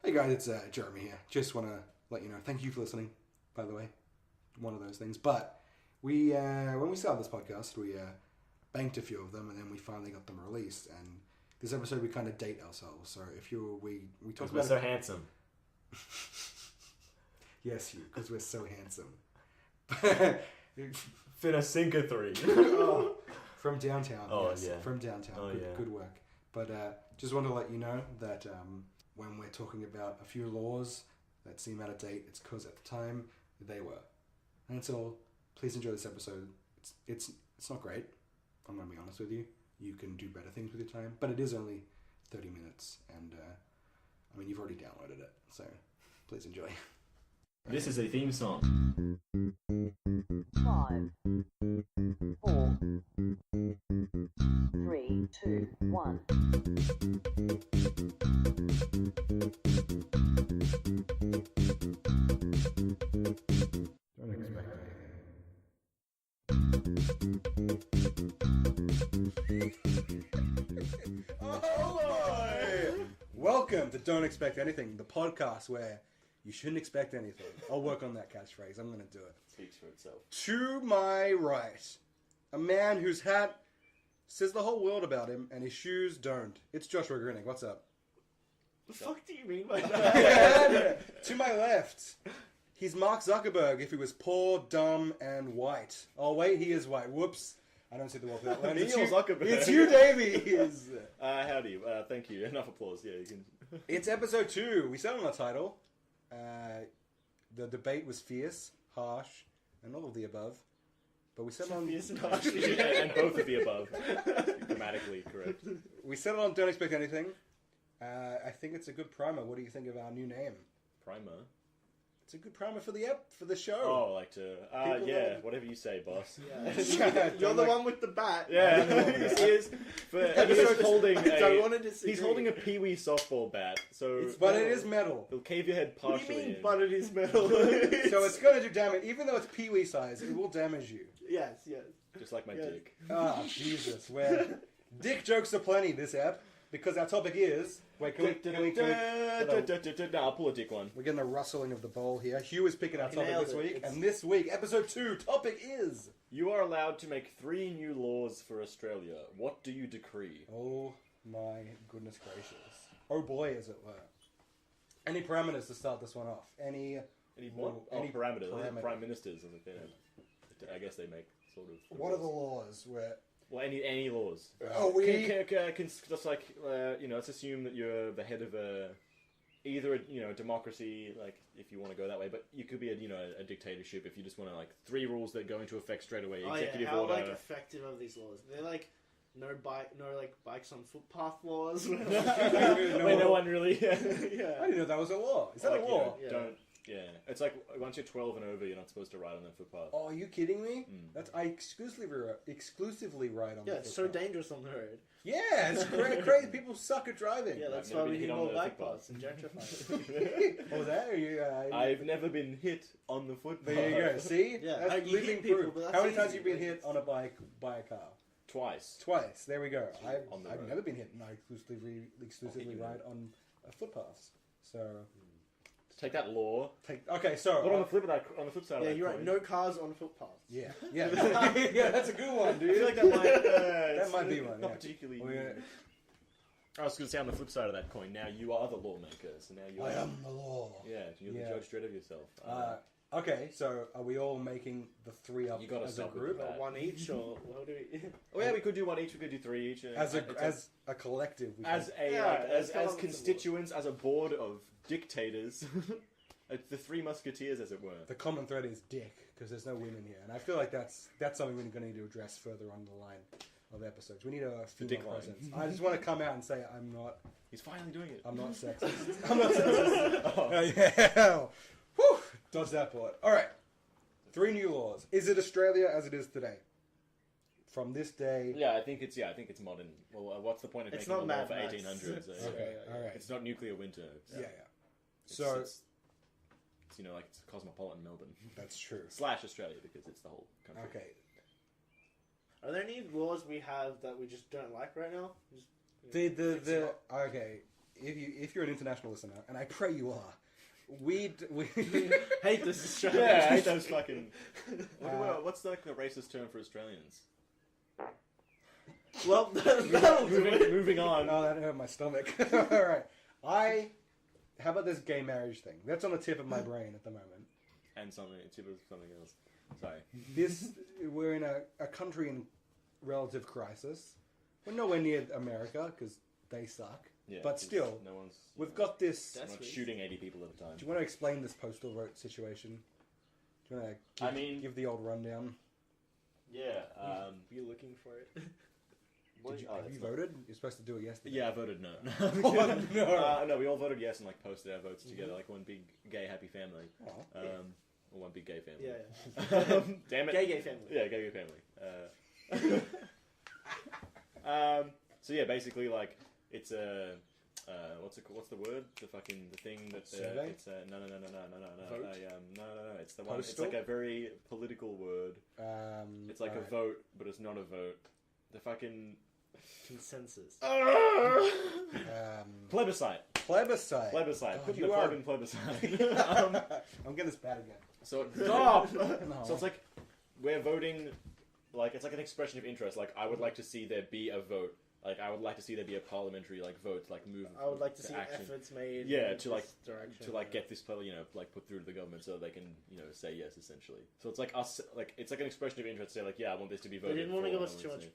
Hey guys, it's Jeremy here. Just want to let you know, thank you for listening, by the way. One of those things. But we, when we started this podcast, we banked a few of them and then we finally got them released. And this episode we kind of date ourselves. So if we talk We're about so handsome. Yes, you, because we're so handsome. Finna Sinker 3. From downtown. Oh, yes, yeah. From downtown. Oh, good, yeah. good work. But just want to let you know that when we're talking about a few laws that seem out of date, it's because at the time they were. And that's all. Please enjoy this episode. It's not great. I'm going to be honest with you. You can do better things with your time, but it is only 30 minutes, and I mean you've already downloaded it, so please enjoy. This is a theme song. 5, 4, 3, 2, 1. Don't expect anything. Hello! Welcome to Don't Expect Anything, the podcast where you shouldn't expect anything. I'll work on that catchphrase. I'm going to do it. Speaks for itself. To my right, a man whose hat says the whole world about him and his shoes don't. It's Joshua Grinning. What's up? The fuck do you mean by that? To my left, he's Mark Zuckerberg if he was poor, dumb, and white. Oh, wait, he is white. Whoops. I don't see the world without lens. Neil Zuckerberg. It's you, Davies. Howdy. Thank you. Enough applause. Yeah, you can. It's episode 2. We settled on the title. The debate was fierce, harsh, and all of the above. But we settled on... Yes, and harsh. And both of the above. Grammatically correct. We settled on Don't Expect Anything. I think it's a good primer. What do you think of our new name? Primer. It's a good primer for the show. Oh, like to. People Yeah, that- whatever you say, boss. You're the one with the bat. Yeah, he is. He's holding Don't want to disagree. He's holding a pee-wee softball bat, so But it is metal. it'll cave your head What do partially. you mean, in. but it is metal? So it's going to do damage. Even though it's pee-wee size, it will damage you. Yes, yes. Just like my Yes. dick. Ah, Jesus. Where dick jokes are plenty this ep. Because our topic is... Wait, can we No, I'll pull a dick one. We're getting the rustling of the bowl here. Hugh is picking our He topic nailed this it. week. It's- And this week, episode 2, topic is... You are allowed to make 3 new laws for Australia. What do you decree? Oh my goodness gracious. Oh boy, as it were. Any parameters to start this one off? Any What? Any Parameters. parameter. Prime ministers. I guess they make sort of. What are the laws where... Well, any laws. Oh, we... Just like let's assume that you're the head of either a democracy, like if you want to go that way, but you could be a dictatorship if you just want to like 3 rules that go into effect straight away. Oh yeah, Executive how order. like effective are these laws? They're like no bikes on footpath laws. Wait, no one really. I didn't know that was a law. Is that a law? Yeah. Don't. Yeah, it's like once you're 12 and over, you're not supposed to ride on the footpath. Oh, are you kidding me? Mm. I exclusively ride on Yeah, the it's so footpath. dangerous on the road. Yeah, it's crazy. People suck at driving. Yeah, that's never why we been hit need on more the bike footpath. paths and gentrify. Oh, that? Are you, I've never been hit on the footpath. there you go. See? Yeah, That's you hit living people, proof. but that's How many times easy. have you been hit on a bike by a car? Twice. Twice. There we go. On the I've road. never been hit, and I exclusively you ride on footpaths. So Take that law. okay. So But on the flip of that, on the flip side of Yeah, that you're right. coin- No cars on footpaths. yeah, yeah, that's a good one, dude. I feel like that might. That might be one, Not yeah. particularly. Well, yeah. I was going to say on the flip side of that coin. Now you are the lawmaker, so now you are. I am the law. Yeah, you're Yeah. the judge dread of yourself. Okay, so are we all making the 3 up You gotta as a stop with group? that. One each, or what do we? Oh yeah, we could do 1 each. We could do 3 each. As It's a collective, we as can- a Yeah, like, let's come as up with some constituents, as a board of dictators, the 3 musketeers, as it were. the common thread is dick because there's no women here, and I feel like that's something we're going to need to address further on the line of episodes. We need a dick female line. presence. I just want to come out and say I'm not He's finally doing it. sexist. I'm not sexist. Yeah. Whew. Dodge that bullet. All right. 3 new laws. Is it Australia as it is today? From this day. Yeah, I think it's modern. Well, what's the point of It's making not a law for Mad Max. 1800s? Okay. All right. It's not nuclear winter. Yeah. It's, So it's like it's cosmopolitan Melbourne that's true. / Australia because it's the whole country. Okay. Are there any laws we have that we just don't like right now? Just, The okay. if you're an international listener, and I pray you are, we Hate this Australian. Yeah, I hate those fucking. What's like the racist term for Australians? Well, that'll do it. Moving on. Oh, that hurt my stomach. All right, how about this gay marriage thing? That's on the tip of my brain at the moment. And something else. Sorry. We're in a country in relative crisis. We're nowhere near America because they suck. Yeah, but 'cause still, no one's. we've got this. That's not weird. shooting 80 people at a time. Do you want to explain this postal vote situation? Do you want to give the old rundown? Yeah. You looking for it? Have you voted? You're supposed to do it yesterday. Yeah, I voted no. What? No. No, we all voted yes and like posted our votes together like one big gay happy family. Oh. Or one big gay family. Yeah. Damn it. Gay family. Yeah, gay family. So yeah, basically like it's a what's the word? The thing that Survey? it's no. Vote? No. It's the one. Postal? It's like a very political word. It's like a vote, but it's not a vote. The fucking Consensus. plebiscite. Plebiscite. Plebiscite. God, Put you the are- pleb in plebiscite. I'm getting this bad again. So stop. No. So it's like we're voting. Like it's like an expression of interest. Like I would like to see there be a vote. Like I would like to see there be a parliamentary like vote to like move. I would like to see action. efforts made. Yeah, in to like this direction. to like get this like put through to the government so they can say yes essentially. So it's like us like it's like an expression of interest. Say like I want this to be They voted. didn't want to for, give I us want too to much see-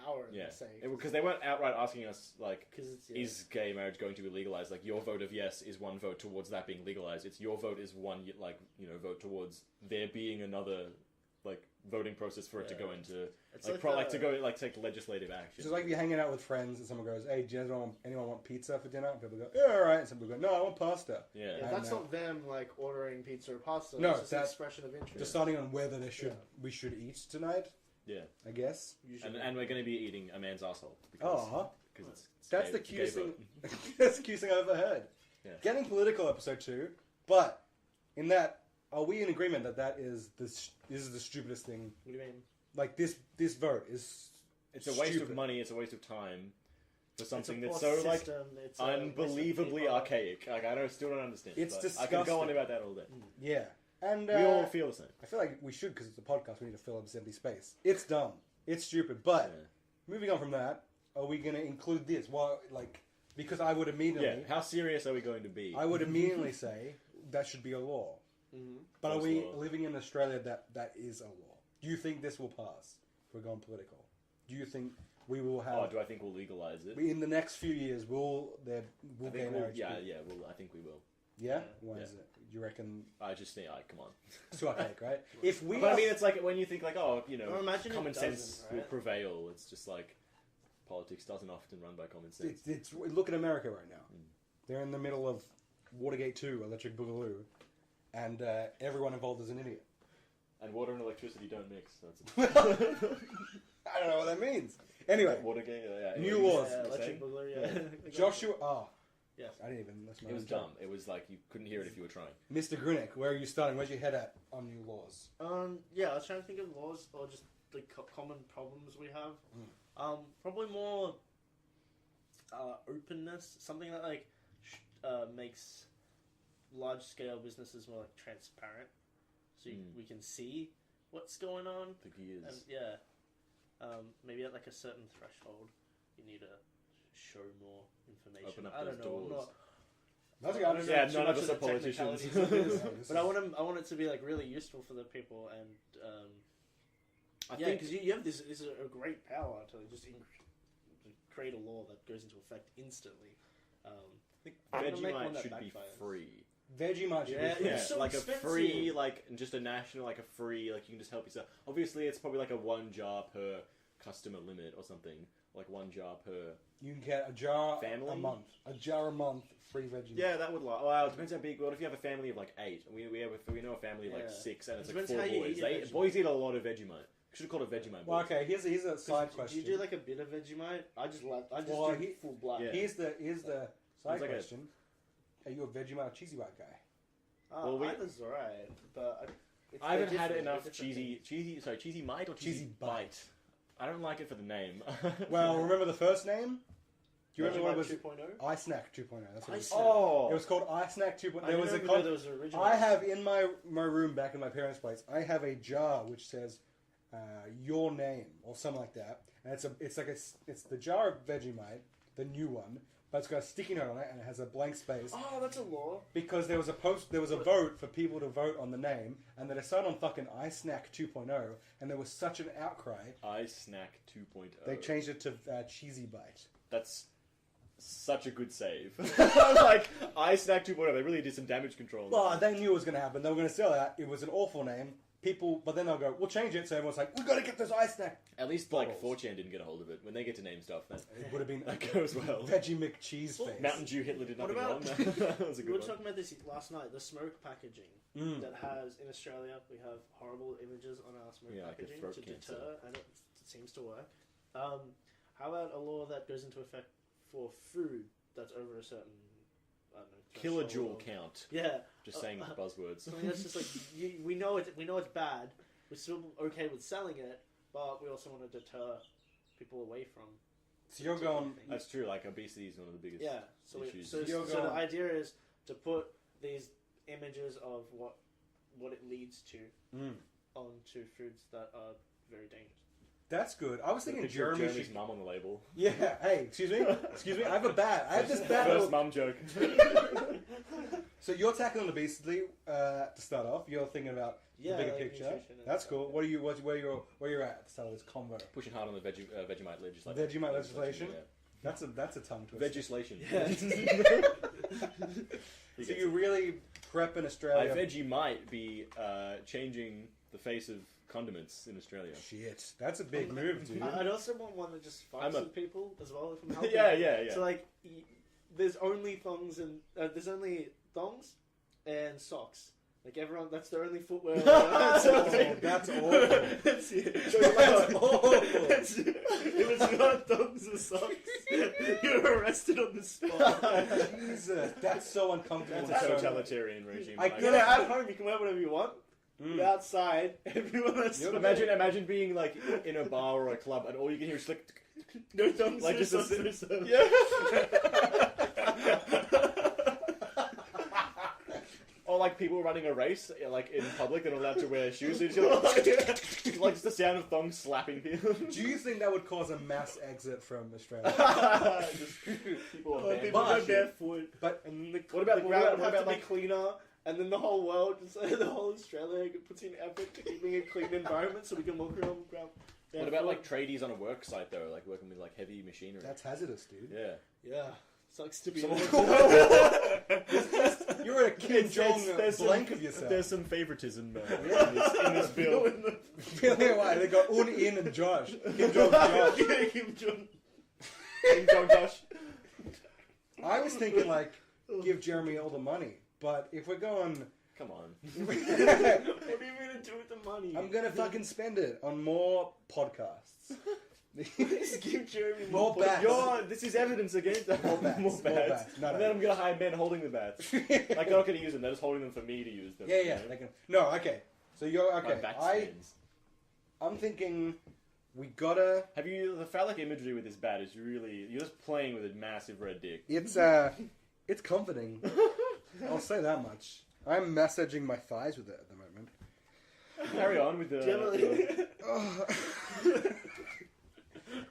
power. Yeah, Say because they weren't outright asking us like. because it's Is gay marriage going to be legalized? Like your vote of yes is one vote towards that being legalized. It's your vote is one vote towards there being another like voting process for it to Yeah. go into It's to go like take legislative action. It's like if you're hanging out with friends and someone goes, "Hey, do anyone want pizza for dinner?" And people go, "Yeah, all right." And some people go, "No, I want pasta." yeah. Yeah, And, that's not them like ordering pizza or pasta. No, it's just an that's expression of interest. Deciding on whether Yeah. we should eat tonight. Yeah. I guess. Usually. And we're going to be eating a man's asshole. Oh, Because it's that's gay- the it's gay cutest thing. vote. That's the cutest thing I've ever heard. Yeah. Getting political, episode 2. But in that, are we in agreement that is this is the stupidest thing? What do you mean? Like this vote is. It's a waste stupid. of money. It's a waste of time for something It's a that's poor so like system, it's a unbelievably waste of people. archaic. Like I still don't understand. It's but I can go on disgusting. about that all day. Yeah, and We all feel the same. I feel like we should because it's a podcast. We need to fill up this empty space. It's dumb. It's stupid. But Yeah. moving on from that, are we going to include this? Well, like because I would immediately, Yeah. How serious are we going to be? I would immediately say that should be a law. Mhm. But are First we law. living in Australia that is a law? Do you think this will pass if we're going political? Do you think we will Oh, have do I think we'll legalize it? in the next few years will I gay think we'll, marriage? yeah, be- yeah. Well, I think we will. Yeah? Yeah. Why Yeah. is it? You reckon I just think, come on. it's too archaic, right? If we But I are- mean, it's like when you think like, Well, imagine it common doesn't, sense right? will prevail. It's just like politics doesn't often run by common sense. it's look at America right now. Mm. They're in the middle of Watergate 2, Electric Boogaloo, and everyone involved is an idiot. And water and electricity don't mix. So I don't know what that means. Anyway, Watergate. Yeah, New anyway, laws. you were Electric saying? Boogaloo, yeah. Joshua. Oh, Yes. I didn't even listen. It was dumb. It was like you couldn't hear it if you were trying. Mr. Grunick, where are you starting? Where's your head at on new laws? Yeah, I was trying to think of laws or just the common problems we have. Probably more openness, something that like makes large scale businesses more like transparent, so we can see what's going on. The gears. And yeah, maybe at like a certain threshold, you need to show more information. Open up I don't those know. I'm doors. That's I don't know Yeah, too none much of us the are politicians. technicalities of this. This But I is- want it to be like really useful for the people, and I yeah, think because you have this is a great power to just to create a law that goes into effect instantly. I'm gonna make one Vegemite that should be backfires. free. Vegemite should Yeah, be free. it's so like expensive. a free, like just a national, like a free, like you can just help yourself. Obviously, it's probably like a 1 jar per customer limit or something. Like 1 jar per. You can get a jar Family? a month. A jar a month, free Vegemite. Yeah, that would lie. Well, it depends how big. What if you have a family of like 8? And we know a family of like Yeah. 6, and it's It like depends 4 how you boys. eat your Vegemite. Boys eat a lot of Vegemite. Should have called it Vegemite. Well, boys. okay. Here's a side Do question. you do like a bit of Vegemite? I just Well, do full black. Yeah. Here's the side It's like a- question. Are you a Vegemite or cheesy white guy? Well, we- Either's alright, but I haven't they're had different, enough they're different cheesy mite or cheesy Cheesy bite. I don't like it for the name. Well, remember the first name? Do you remember what it was? 2.0? iSnack 2.0. That's what it was. iSnack. Oh, It was called iSnack 2.0. I There was a didn't even know there was an original. I have in my room back in my parents' place. I have a jar which says your name or something like that, and it's the jar of Vegemite, the new one, but it's got a sticky note on it and it has a blank space. Oh, that's a law. Because there was a vote for people to vote on the name, and they decided on fucking iSnack 2.0, and there was such an outcry. iSnack 2.0. They changed it to Cheesy Bite. That's such a good save. I was like, iSnack 2.0. They really did some damage control. Well, they knew it was going to happen. They were going to sell that. It was an awful name. People, but then they'll go, we'll change it. So everyone's like, we've got to get this iSnack. At least like Bottles. 4chan didn't get a hold of it. When they get to name stuff, that It would have been that goes well. Veggie McCheese face. Mountain Dew Hitler did What nothing about- wrong. That was a We were good one. talking about this last night. The smoke packaging that has in Australia, we have horrible images on our smoke Yeah, like a packaging throat to cancer. deter, and it seems to work. How about a law that goes into effect for food that's over a certain, I don't know, Kilojoule threshold of- count. Yeah, Just saying buzzwords. something that's just like we know it's bad. We're still okay with selling it, but we also want to deter people away from. So you're going. That's true. Like obesity is one of the biggest. Yeah, so issues. so You're the going- idea is to put these images of what it leads to onto foods that are very dangerous. That's good. I was Put a thinking picture of Jeremy Jeremy's should. mum on the label. Yeah. Hey, excuse me. Excuse me. I have a bat. I have this bat. First mum joke. So you're tackling obesity to start off. You're thinking about the bigger like picture. nutrition and That's stuff, cool. yeah. Where you're at the start of this convo? Pushing hard on the Vegemite legislation. Vegemite legislation? Yeah. That's a tongue twister. Legislation. Yeah. So you really prep in Australia? Veggie might be changing the face of condiments in Australia. Shit, that's a big move, dude. I'd also want one that just fucks I'm a- with people as well. If I'm helping. Yeah. So like, there's only thongs and there's only thongs and socks. Like everyone, that's their only footwear. That's awful. That's it. That's awful. If it's not thongs or socks, you're arrested on the spot. Jesus, that's so uncomfortable. That's a and so- totalitarian regime. I Like, get You know, at home you can wear whatever you want. Mm. But outside, everyone has to Imagine being like in a bar or a club and all you can hear is like no thongs, like no just a socks, no socks. yeah. Or like people running a race, like in public, they're not allowed to wear shoes. So you just like just the sound of thongs slapping people. Do you think that would cause a mass exit from Australia? Just people are banned. People go But- barefoot, but- and then the, What about- the what ground about- would what have about, to be cleaner, and then the whole world, just the whole Australia puts in effort to keeping a clean environment so we can walk around the ground. What about like tradies on a work site though, like working with like heavy machinery? That's hazardous, dude. Yeah. Yeah, sucks to be. Someone- You're a Kim Jong there's blank some, of yourself. There's some favoritism Yeah. in this bill. Really? Why? They got Un, In, and Josh. Kim Jong Josh. Kim Jong. Kim Jong Josh. I was thinking like give Jeremy all the money, but if we're going, Come on. What are you gonna do with the money? I'm gonna fucking spend it on more podcasts. Just give Jeremy More bats. This is evidence against that. More bats. More bats. No, And no. then I'm gonna hire men holding the bats. Like they're not gonna use them. They're just holding them for me to use them. Yeah, you yeah. know? They can. No, okay. So you're My okay. bat I skins. I'm thinking we gotta. Have you the phallic imagery with this bat is really you're just playing with a massive red dick. It's comforting. I'll say that much. I'm massaging my thighs with it at the moment. Carry on with the.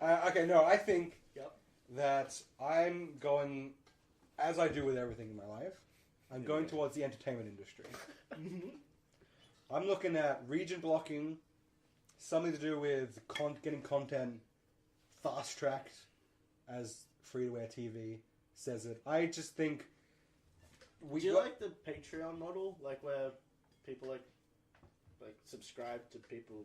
Okay, no, I think Yep. that I'm going, as I do with everything in my life, I'm going towards the entertainment industry. I'm looking at region blocking, something to do with getting content fast-tracked, as free-to-air TV says it. I just think Do you like the Patreon model, like where people like subscribe to people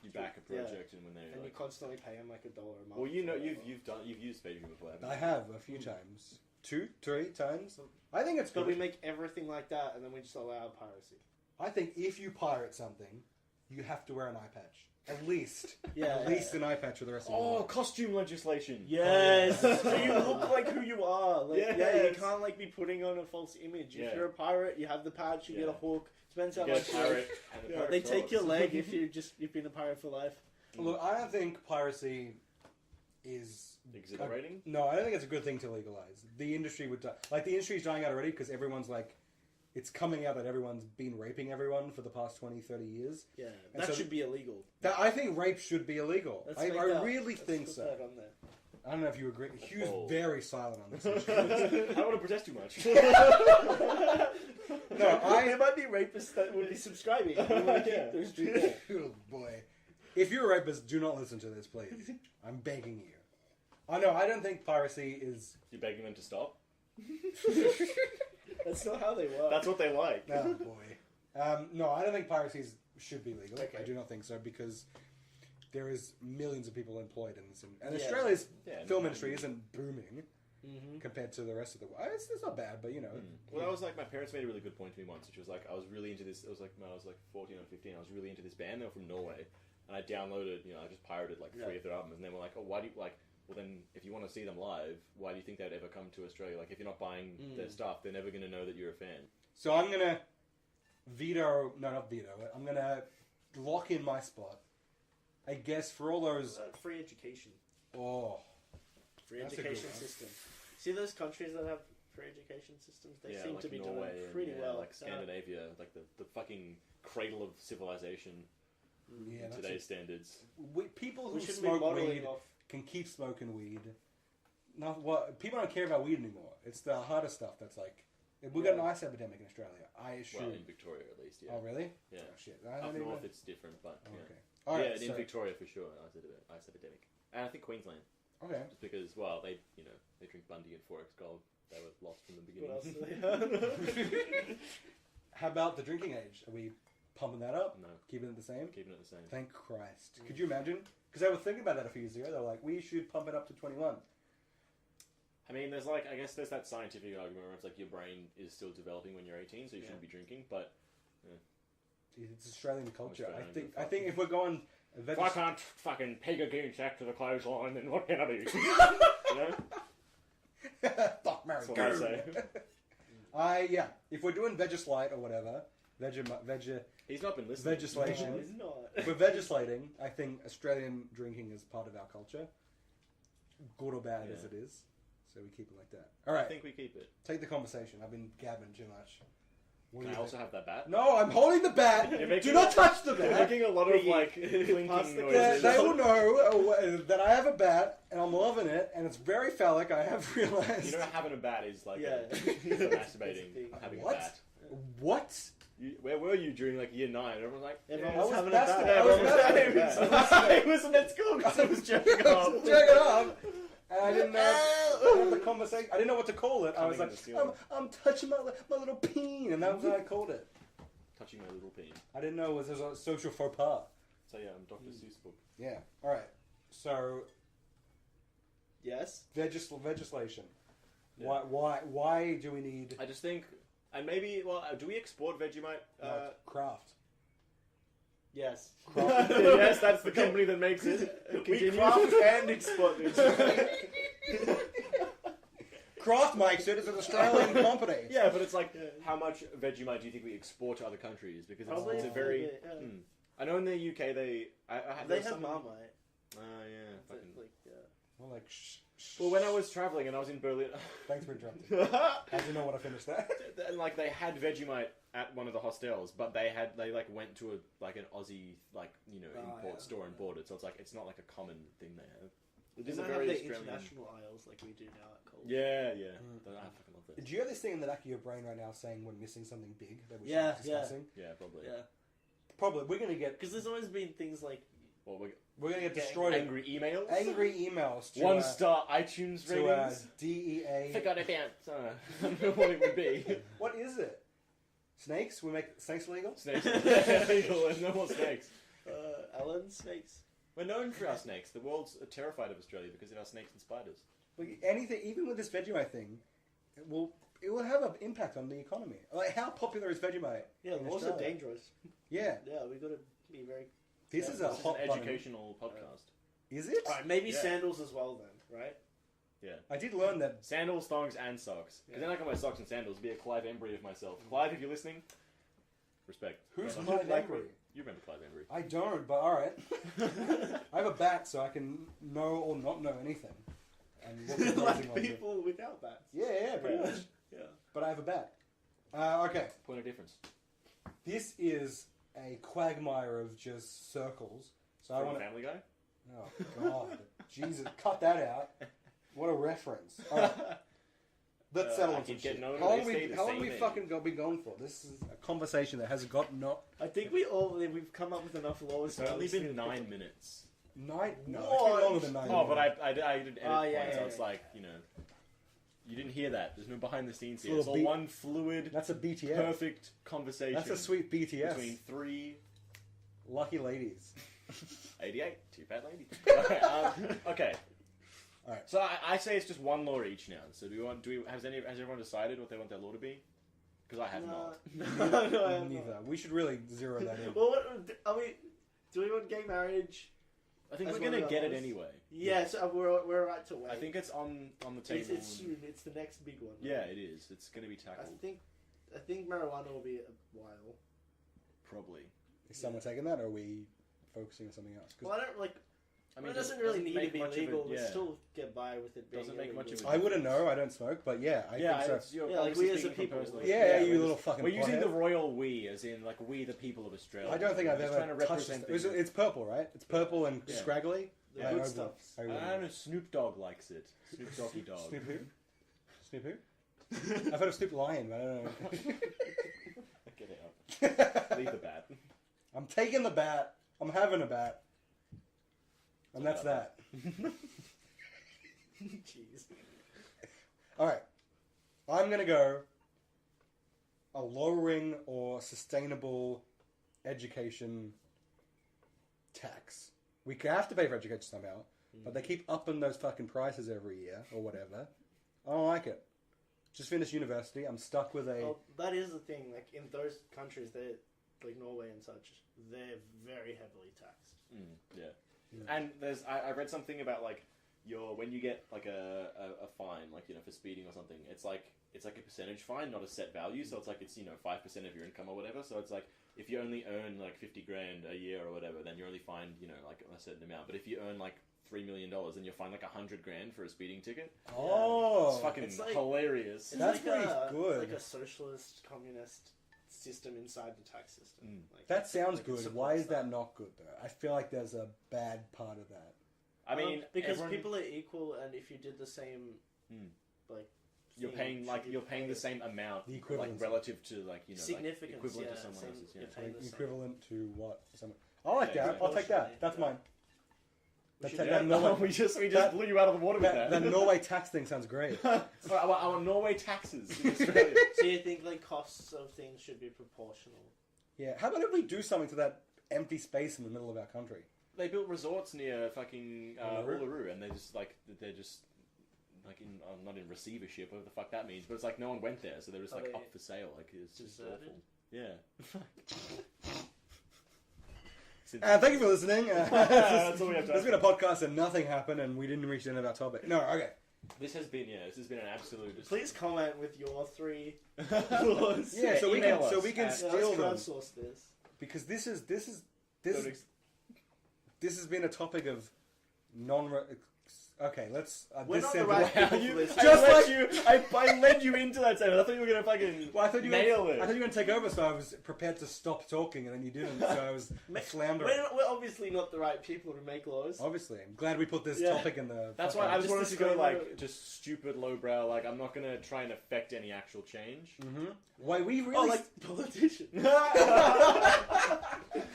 You back a project and when they. and you constantly pay them like $1 a month? Well, you know or whatever. you've used Patreon before. Haven't you? I have a few times. 2, 3 times. I think it's But good. we make everything like that, and then we just allow piracy. I think if you pirate something, you have to wear an eye patch. At least. Yeah, At least an eye patch for the rest of your Oh, life. costume legislation. Yes, Oh, yeah. so you look like who you are. Like, yeah, you Yes. can't like be putting on a false image. Yeah. If you're a pirate, you have the patch, you get a Yeah. hook. Depends how You much get a pirate. And the Yeah, pirate they take your claws. leg if you've been a pirate for life. Look, I don't think piracy is Exhilarating? No, I don't think it's a good thing to legalize. The industry would die. Like, the industry's dying out already because everyone's like, it's coming out that everyone's been raping everyone for the past 20, 30 years. Yeah, And that so should be illegal. I think rape should be illegal. Let's I make that- really let's think put so. that on there. I don't know if you agree. Hugh's bold. very silent on this issue. I don't want to protest too much. No, There might be rapists that would be subscribing. We want to keep those people. Oh boy. If you're a rapist, do not listen to this, please. I'm begging you. I know, I don't think piracy is... You're begging them to stop? That's not how they work. That's what they like. Oh boy. No, I don't think piracy should be legal. Okay. I do not think so because there is millions of people employed in this. And Yeah. Australia's Yeah, film no, industry isn't booming compared to the rest of the world. It's not bad, but you know. Well, that was like my parents made a really good point to me once, which was like I was really into this. It was like when I was like 14 or 15. I was really into this band. They were from Norway, and I downloaded. I just pirated like 3 of their albums, and they were like, "Oh, why do you like?" Well, then if you want to see them live, why do you think they'd ever come to Australia? Like, if you're not buying their stuff, they're never going to know that you're a fan. So I'm going to not veto it. I'm going to lock in my spot. I guess for all those... Free education. Oh. Free That's a good education one. system. See those countries that have free education systems? They seem like to be Norway doing and, pretty well. like Scandinavia, like the fucking cradle of civilization Yeah, in that's today's standards. people who We should be smoke modeling weed off. can keep smoking weed. Not what people don't care about weed anymore. It's the harder stuff that's like we've got an ice epidemic in Australia. I assume. Well, in Victoria at least, yeah. Oh really? Yeah. Oh, shit. I Up don't even... north, it's different, but Oh, yeah. okay. All right. Yeah, in so- Victoria for sure, ice epidemic, and I think Queensland, Okay. just because they drink Bundy and 4X Gold. They were lost from the beginning. What else do they have? How about the drinking age? Are we pumping that up? No, Keeping it the same? keeping it the same. Thank Christ. Could you imagine? Because I was thinking about that a few years ago. They were like, we should pump it up to 21. I mean, there's I guess there's that scientific argument where it's like your brain is still developing when you're 18, so you shouldn't be drinking. But It's Australian culture. Australian, I think if we're going... if I can't fucking peg a goon sack to the clothesline, then what can I do? You know? Fuck, Mary, That's what go. I say. If we're doing Vegislite or whatever, He's not been listening. legislation. No, he's not. If we're legislating, I think Australian drinking is part of our culture, good or bad as it is. So we keep it like that. All right, I think we keep it. take the conversation. I've been gabbing too much. What do Can I you also think? have that bat? No, I'm holding the bat. You're making Do not touch the You're bat. making a lot of like Pass clinking the noises. They will know that I have a bat and I'm loving it, and it's very phallic. I have realized. You know, having a bat is like Yeah. masturbating. That's the thing. Having What? a bat. What? Where were you during like year 9? Everyone was like, Everyone I was was having a bastard- bat. I was Everyone having a bastard- bat. it wasn't at school because I was jerking off. Jerk it off. And I didn't know the conversation. I didn't know what to call it. I was Coming like, in the ceiling. I'm touching my little peen, and that was what I called it. Touching my little peen. I didn't know it was a social faux pas. So yeah, I'm Dr. Seuss book. Yeah. All right. So Yes. legislation. Yeah. Why do we need I just think, and maybe, do we export Vegemite? craft? Yes. Yes, that's the company that makes it. We Continue. craft and export this. Craft makes it. It's an Australian company. Yeah, but it's like, how much Vegemite do you think we export to other countries? Because Probably it's a a very... bit, yeah. I know in the UK they... They have Marmite. Oh, yeah. But, Fucking... like, Well, like, Well, when I was travelling and I was in Berlin... thanks for interrupting. I didn't know when I finished that. and like they had Vegemite at one of the hostels, but they like went to an Aussie import store and bought it. So it's like it's not like a common thing they have. It They is a might very have the Australian. international aisles like we do now at Coles. Yeah. I fucking love this. Do you have this thing in the back of your brain right now saying we're missing something big that we should Yeah, be discussing? Yeah, probably. Yeah. Probably. We're gonna get Because there's always been things like Well, we're gonna get Getting destroyed. angry emails. Angry emails to 1-star iTunes to ratings. DEA. Forgot about I don't know what it would be. What is it? Snakes? We make snakes illegal? Snakes. Illegal and no more snakes. Alan snakes. We're known for our snakes. The world's terrified of Australia because of our snakes and spiders. But anything, even with this Vegemite thing, it will have an impact on the economy. Like, how popular is Vegemite? Yeah, in laws are Australia? dangerous. Yeah, Yeah, we got to be very. this Yeah, is a This is hot an button. educational podcast. Is it? Alright, maybe Yeah. sandals as well then, right? Yeah. I did learn that. Sandals, thongs, and socks. Because then I got my socks and sandals. Be a Clive Embry of myself. Clive, if you're listening, respect. Who's Well, Clive like- Embry? You remember Clive Embry? I don't, but all right. I have a bat, so I can know or not know anything. and look at like crazy ones. people without bats. Yeah, pretty Yeah. much. Yeah. But I have a bat. Okay, Point of difference. this is a quagmire of just circles. So I From want to. Family Guy. Oh God, Jesus! Cut that out. What a reference. All right. Let's settle I on some keep getting shit. known How long they say the have same we thing. fucking been going for? This is a conversation that has got not I think we've come up with enough laws. It's only been 9 minutes. nine. No, it's What? been longer than 9. Oh, but I did edit Oh, yeah, points, so yeah, it's yeah. like, you didn't hear that. There's no behind the scenes It's a here. It's little all beat- one fluid, That's a BTS. perfect conversation. That's a sweet BTS. between 3 Lucky ladies. 88, two fat ladies. Okay. All right. So I say it's just one law each now. So has everyone decided what they want their law to be? Because I have not. No, I have Neither. not. We should really zero that in. Well, are we? Do we want gay marriage? I think As we're one gonna of the get it laws? anyway. Yeah, so we're right to wait. I think it's on the table. it's soon. It's the next big one. Yeah, it is. It's gonna be I tackled. think marijuana will be a while. Probably. Is someone taking that, or are we focusing on something else? 'Cause Well, I don't like. I It mean, doesn't really need to make be much of it- legal. We yeah. still get by with it being Doesn't make much of illegal. a I wouldn't know. I don't smoke, but yeah, I yeah, think so. it's, you're Yeah, like obviously we as a speaking from people. personal- Yeah, you we're little just- fucking We're using the pothead. royal we, as in like we the people of Australia. I don't think I've We're just ever trying to touched represent this. the- It's purple, right? It's purple and Yeah. scraggly. The I good would- stuff. I I would- don't know. Snoop Dogg likes it. Snoop Doggy Dog. Snoop who? Snoop who? I've heard of Snoop Lion, but I don't know. Get it up. Leave the bat. I'm taking the bat. I'm having a bat. And that's that. Jeez. Alright. I'm going to go a lowering or sustainable education tax. We have to pay for education somehow, but they keep upping those fucking prices every year or whatever. I don't like it. Just finished university. I'm stuck with a... Well, that is the thing. Like in those countries, they like Norway and such, they're very heavily taxed. Yeah. And I read something about like when you get like a fine, like for speeding or something, it's like a percentage fine, not a set value. So it's like it's 5% of your income or whatever. So it's like if you only earn like 50 grand a year or whatever, then you're only fined like a certain amount. But if you earn like $3 million, then you're fined like 100 grand for a speeding ticket. Oh! It's fucking It's like- hilarious. It's That's like pretty a, good. Like a socialist, communist system inside the tax system. Like, That sounds like, it good. supports Why is that not good, though? I feel like there's a bad part of that. I mean, because everyone- people are equal, and if you did the same, like you're thing, paying should be the paid. same amount, The like equivalent. relative to like Significance, equivalent yeah, to someone same- else's. Yeah. you're paying the same. Equivalent to what? Someone... I like Yeah, that. I'll take that. proportionally, That's yeah. mine. We That's should that do Norway, we just that- blew you out of the water with that that. Norway tax thing sounds great. our Norway taxes in Australia. So you think like costs of things should be proportional? Yeah. How about if we do something to that empty space in the middle of our country? They built resorts near fucking Uluru? Uluru, and they're just like in not in receivership, whatever the fuck that means. But it's like no one went there, so they're just Are like they up for sale. Like it's just deserted? awful. Yeah. Thank you for listening. That's all we have time There's been a podcast and nothing happened, and we didn't reach the end of our topic. No, okay. This has been an absolute. Please comment with your 3 laws. Yeah, so we email can us steal let's them crowdsource this. because this has been a topic of non. Okay, let's. We're this not the said- right people You, for this. Just I led you into that statement. I thought you were gonna fucking Well, I thought you nail were, it. I thought you were going to take over, so I was prepared to stop talking, and then you didn't. So I was floundering. We're obviously not the right people to make laws. Obviously, I'm glad we put this Yeah. topic in the. That's fucking- why I just Just wanted to go disclaimer. like just stupid lowbrow. Like I'm not gonna try and affect any actual change. Why we really? Oh, like politicians.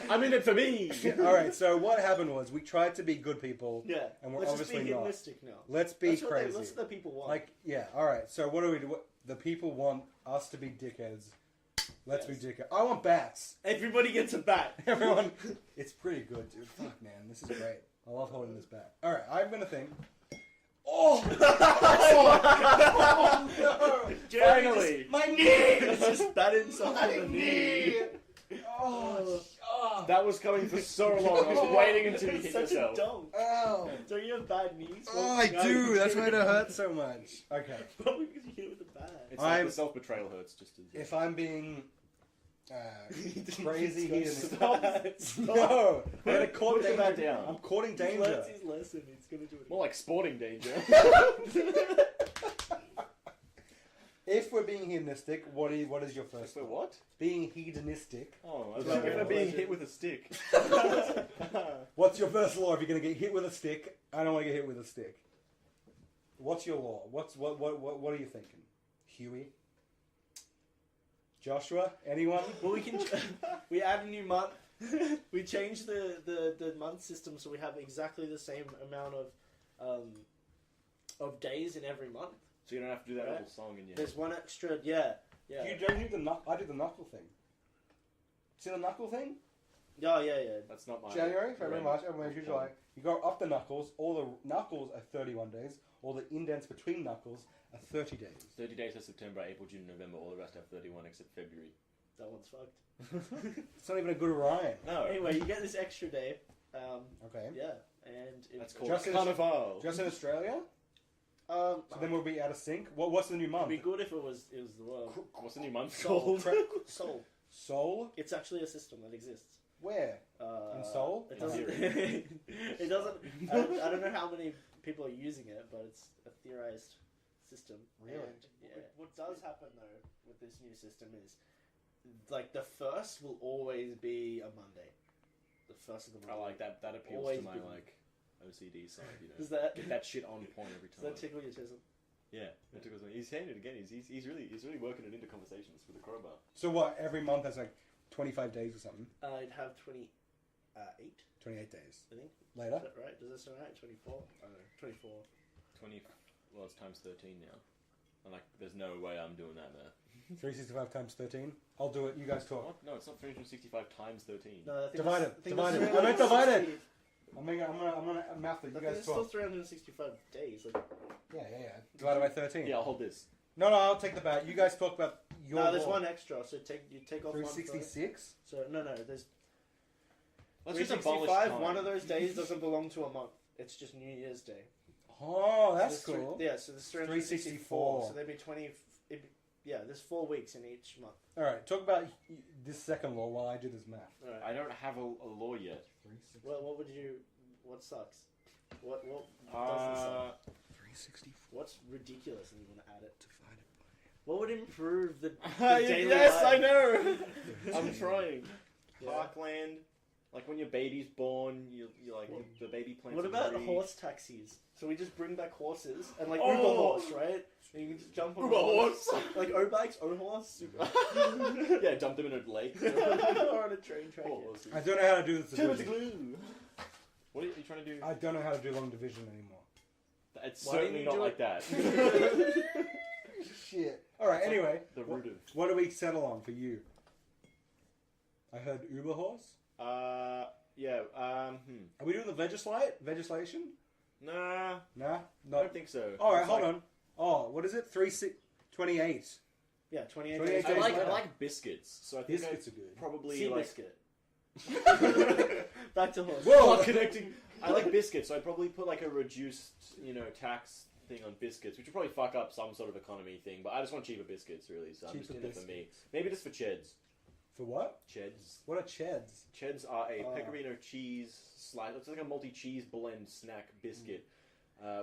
I'm in it for me. All right. So what happened was we tried to be good people. Yeah. And we're Let's just obviously be not. hedonistic now. Let's be That's crazy. That's what the people want. Like, yeah. All right. So what do we do? The people want us to be dickheads. Let's Yes. be dickheads. I want bats. Everybody gets a bat. Everyone. It's pretty good, dude. Fuck, man. This is great. I love holding this bat. All right. I'm gonna think. Oh! Oh, no! Jeremy Finally. just- my knee! It's just batted himself My in the knee. knee! Oh, That was coming for so long. I was waiting until you hit Such yourself. a donk. oh. Don't you have bad knees? Oh, I do. That's why it hurts so much. Okay. Probably because you hit it with a bat. It's like I'm- the self-betrayal hurts just as. If I'm being Crazy hedonistic. Stop. No, I gotta court Put that danger. down. I'm courting He danger. learns his lesson. He's gonna do it. More like sporting danger. If we're being hedonistic, what is your first? For thought? what? Being hedonistic. Oh, I was Like like, if a they're being legend. hit with a stick. What's your first law if you're gonna get hit with a stick? I don't want to get hit with a stick. What's your law? What are you thinking? Huey? Joshua? Anyone? Well, we add a new month. We change the month system so we have exactly the same amount of days in every month. So you don't have to do that Right. little song in your There's one extra. Yeah. You don't do the knuckle. I do the knuckle thing. See the knuckle thing? Yeah. That's not my January, February, Right. March, April, May, June, July. You go up the knuckles. All the knuckles are 31 days. All the indents between knuckles are 30 days. 30 days of September, April, June, November. All the rest have 31 except February. That one's fucked. It's not even a good rhyme. No. Anyway, you get this extra day. Okay. Yeah, and That's called Just in- Carnival. Just in Australia? So then we'll be out of sync. What's the new month? It'd be good if it was the world. What's the new month Soul. called? Soul. Soul? It's actually a system that exists. Where? In Seoul? It doesn't. In It doesn't. I don't know how many people are using it, but it's a theorized system. Really? And, yeah. What does happen though with this new system is, like, the first will always be a Monday. The first of the I month. like that. That appeals Always to my been- like OCD side. You know, Does that? get that shit on point every Does time. that tickle your chisel? Yeah, it took us. He's saying it again. He's really working it into conversations with the crowbar. So what? Every month has like 25 days or something. I'd have 28. 28 days. I think. Later? Is that right? Does that sound right? 24. I don't know. 24. 20. Well, it's times 13 now. I'm like, there's no way I'm doing that now. 365 times 13. I'll do it. You guys talk. What? No, it's not 365 times 13. No, I think Divide that's- it, I think divide that's it. I meant divide it. 360. I'm gonna math it. I You think guys it's still talk. 365 days. Like, Yeah. Divided by 13. Yeah, I'll hold this. No, I'll take the bat. You guys talk about your. no, there's law. one extra. So you take off one. 366. So no, there's Let's just abolish 365. time. One of those days doesn't belong to a month. It's just New Year's Day. Oh, So that's there's cool. Yeah, so there's 364. So there'd be 20. Yeah, there's 4 weeks in each month. All right, talk about this second law while I do this math. All right. I don't have a law yet. Well, what would you? What sucks? What doesn't suck? 364 What's ridiculous and you want to add it? divided What would improve the daily yes, life? I know. I'm by. trying. Yeah. Parkland, like when your baby's born, you like the baby plants. What a about tree. horse taxis? So we just bring back horses and like Oh! Uber horse, right? And you can just jump on Uber a horse. like O bikes, O horse, Yeah, dump them in a lake. or on a train track. Horse. I don't know how to do this Turn with the division. glue. What are you trying to do? I don't know how to do long division anymore. It's Why didn't certainly you not do like that. Shit. All right. It's like Anyway, the root of. what do we settle on for you? I heard Uber horse. Yeah. Are we doing the legislation? Nah, Nah, I not. don't think so. All right, It's hold like- on. Oh, what is it? 28. Yeah, 28 28 days. days I like later. biscuits, so I think Biscuits are good. probably Sea like biscuit. Back to horse. Whoa! connecting. I like biscuits, so I'd probably put like a reduced, tax thing on biscuits, which would probably fuck up some sort of economy thing. But I just want cheaper biscuits, really. So I'm just Cheaper in it for me. biscuits. Maybe just for cheds. For what? Cheds. What are cheds? Cheds are a Oh. pecorino cheese slice. It's like a multi-cheese blend snack biscuit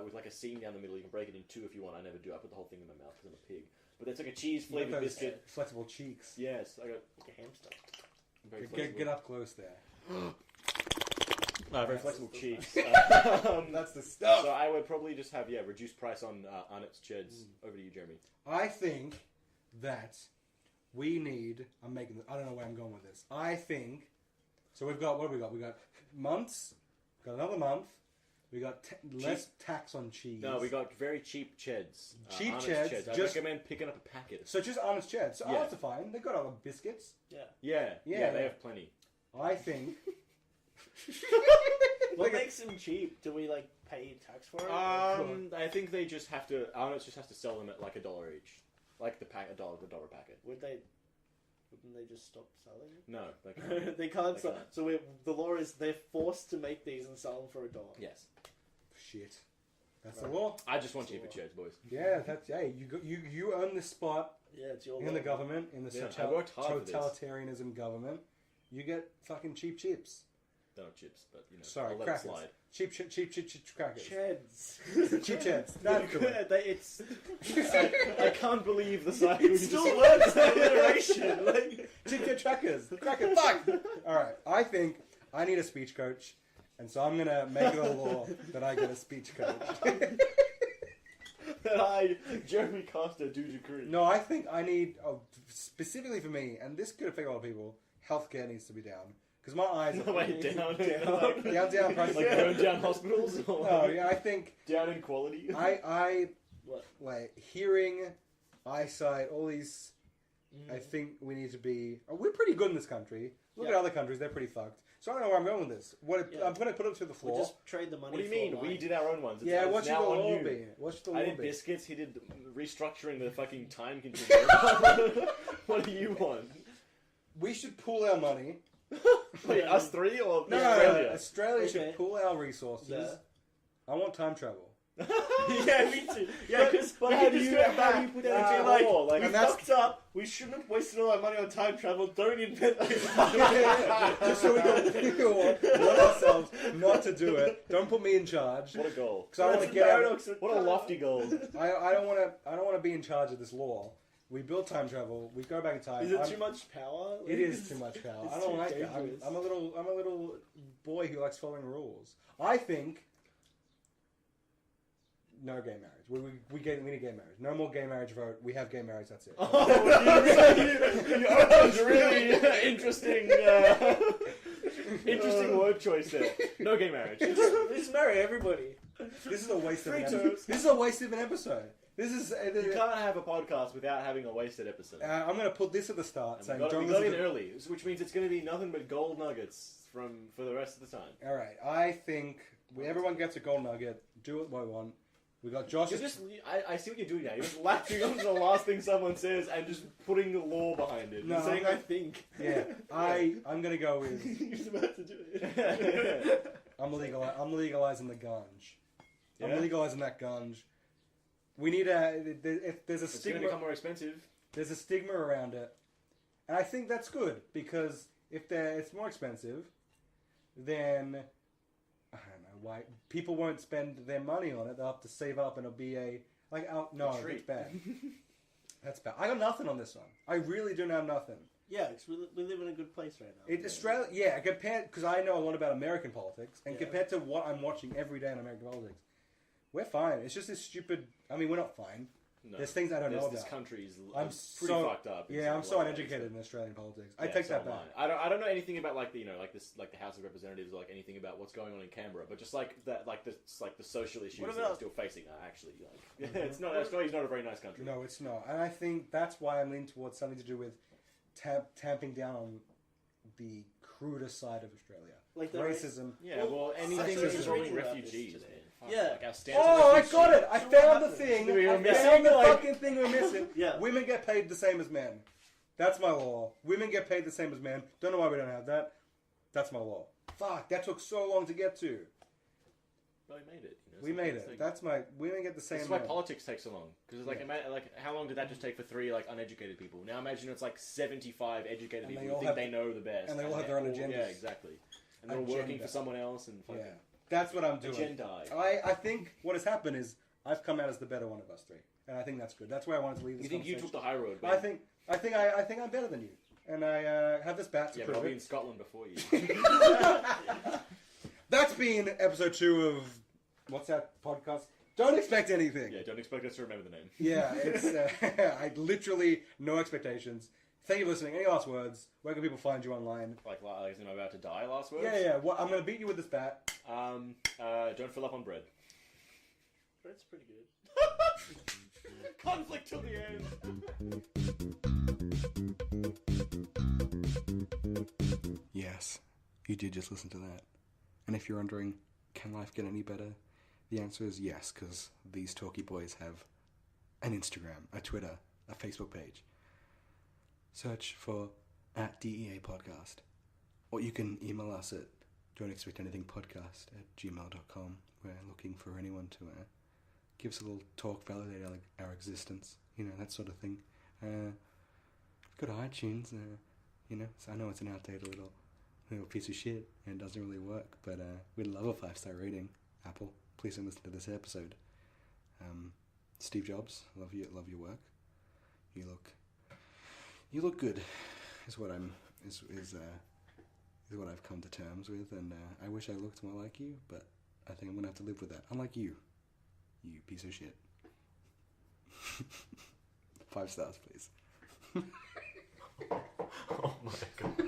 with like a seam down the middle. You can break it in two if you want. I never do. I put the whole thing in my mouth because I'm a pig. But it's like a cheese You got flavored those biscuit. Flexible cheeks. Yes, I got Like a hamster. very Get flexible. up close there. Very flexible cheeks. That's the stuff. So I would probably just have reduced price on Arnott's Cheds. Over to you, Jeremy. I think that we need. I don't know where I'm going with this. I think. So we've got what have we got? We got months. Got another month. We got less tax on cheese. No, we got very cheap Cheds. Cheap Arnott's Cheds, I just- recommend picking up a packet. So just honest Cheds. So Yeah. Arnott's are fine. They got other biscuits. Yeah. Yeah, Yeah. they have plenty. I think. What makes them cheap? Do we like pay tax for it? I think they just have to. Arnott's just has to sell them at like $1 each, like the $1 packet. Wouldn't they just stop selling it? No, they can't. They can't They sell. can't. So the law is they're forced to make these and sell them for $1. Yes. Shit. That's the law. I just want cheaper chairs, boys. Yeah, that's you earn this spot Yeah, it's your in the government, in the Yeah, I worked hard for this. totalitarianism government. You get fucking cheap chips. They're not chips, but Sorry, I'll let crackers. it slide. Cheap crackers. Cheds. Cheap chips. That's the one. It's I can't believe the cycle. it still works. Alliteration. Like, Cheap crackers. Crackers. Fuck. All right. I think I need a speech coach, and so I'm gonna make it a law that I get a speech coach. That I, Jeremy Costa, do decree. No, I think I need specifically for me, and this could affect a lot of people. Healthcare needs to be down because my eyes No, are wait, down. down prices. Like burn down hospitals? Or No, yeah, I think down in quality? I what? like hearing, eyesight, all these. I think we need to be. We're pretty good in this country. Look at Yeah. other countries; they're pretty fucked. So I don't know where I'm going with this. Yeah. I'm going to put it to the We'll floor. just trade the money. What do you for mean? wine. We did our own ones. It's, Yeah, it's what should now the on law you. be? What should the law I did be? biscuits. He did restructuring the fucking time continuum. What do you want? We should pool our money. Wait, us three or No, Australia? Australia Okay. should pool our resources. Yeah. I want time travel. Yeah, me too. Yeah, because But how do you put that into like, law? Like, we and that's- fucked up. We shouldn't have wasted all our money on time travel. Don't invent like Just so we can warn ourselves not to do it. Don't put me in charge. What a goal! Because I want That's to the get out. paradox of What a lofty goal! I don't want to. I don't want to be in charge of this law. We build time travel. We go back in time. Is it I'm- too much power? It is too much power. It's I don't too like it. dangerous. I'm a little boy who likes following rules. I think no gay marriage. We need gay marriage. No more gay marriage vote. We have gay marriage. That's it. Oh, you opened really interesting, interesting word choice there. No gay marriage. Just marry everybody. This is a waste of an Free episode. toast. This is a waste of an episode. This is. You can't have a podcast without having a wasted episode. I'm going to put this at the start. And Saying, we don't got listen in to- early, which means it's going to be nothing but gold nuggets for the rest of the time. All right. I think everyone gets a gold nugget. Do what we want. We got Josh. I see what you're doing now. You're just latching on to the last thing someone says and just putting the law behind it. No, You're saying, I'm I think. Yeah. I'm going to go with. He's about to do it. I'm legalizing the ganj. Yeah? I'm legalizing that ganj. We need if there's a It's going to stigma. become more expensive. There's a stigma around it, and I think that's good because if it's more expensive, then I don't know why people won't spend their money on it. They'll have to save up, and it'll be no, that's treat. bad. That's bad. I got nothing on this one. I really do have nothing. Yeah, 'cause we live in a good place right now. Australia, yeah, compared because I know a lot about American politics, and Yeah. compared to what I'm watching every day in American politics, we're fine. It's just this stupid. I mean, we're not fine. No. There's things I don't know This about. country's I'm pretty so fucked up. in Yeah, I'm some so ways. uneducated in Australian politics. I Yeah, take so that am back. I don't know anything about like the the House of Representatives or like anything about what's going on in Canberra, but just like that the social issues What that are about- still facing actually like it's not Australia's not a very nice country. No, it's not. And I think that's why I'm leaning towards something to do with tamping down on the cruder side of Australia. Like the Racism. Yeah, well, anything actually, that's I was involving reading about this refugees, today. man. Fuck, Yeah. like our stance Oh, on I refugees. got it! I So what found the happens? thing. We were I missing, found the like- fucking thing we're missing. Yeah. Women get paid the same as men. That's my law. Women get paid the same as men. Don't know why we don't have that. That's my law. Fuck, that took so long to get to. But we made it. We made it. That's my. Women get the same. That's why amount. politics takes so long. Because like, how long did that just take for 3 like uneducated people? Now imagine it's like 75 educated And people they who all think have- they know the best, and they all have their own they're agendas. Yeah, exactly. And they're all working Agenda. for someone else and fucking Yeah, that's what I'm doing. agenda. I think what has happened is I've come out as the better one of us three, and I think that's good. That's why I wanted to leave this. You think you took conversation. the high road? Man. I think I'm better than you, and I have this bat to Yeah, but I'll prove be in it. Scotland before you. That's been episode 2 of what's that podcast? Don't expect anything. Yeah, don't expect us to remember the name. Yeah, it's I literally no expectations. Thank you for listening. Any last words? Where can people find you online? Like, am I about to die? Last words? Yeah. Well, I'm gonna beat you with this bat. Don't fill up on bread. Bread's pretty good. Conflict till the end. Yes, you did just listen to that. And if you're wondering, can life get any better? The answer is yes, because these Talkie Boys have an Instagram, a Twitter, a Facebook page. Search for @DEA Podcast. Or you can email us at don'texpectanythingpodcast@gmail.com. We're looking for anyone to give us a little talk, validate our existence, you know, that sort of thing. Go to iTunes, you know, so I know it's an outdated little piece of shit and it doesn't really work, but we'd love a 5-star rating. Apple, please don't listen to this episode. Steve Jobs, love your work. You look good, is what what I've come to terms with, and I wish I looked more like you, but I think I'm gonna have to live with that. Unlike you piece of shit. 5 stars, please. Oh my god.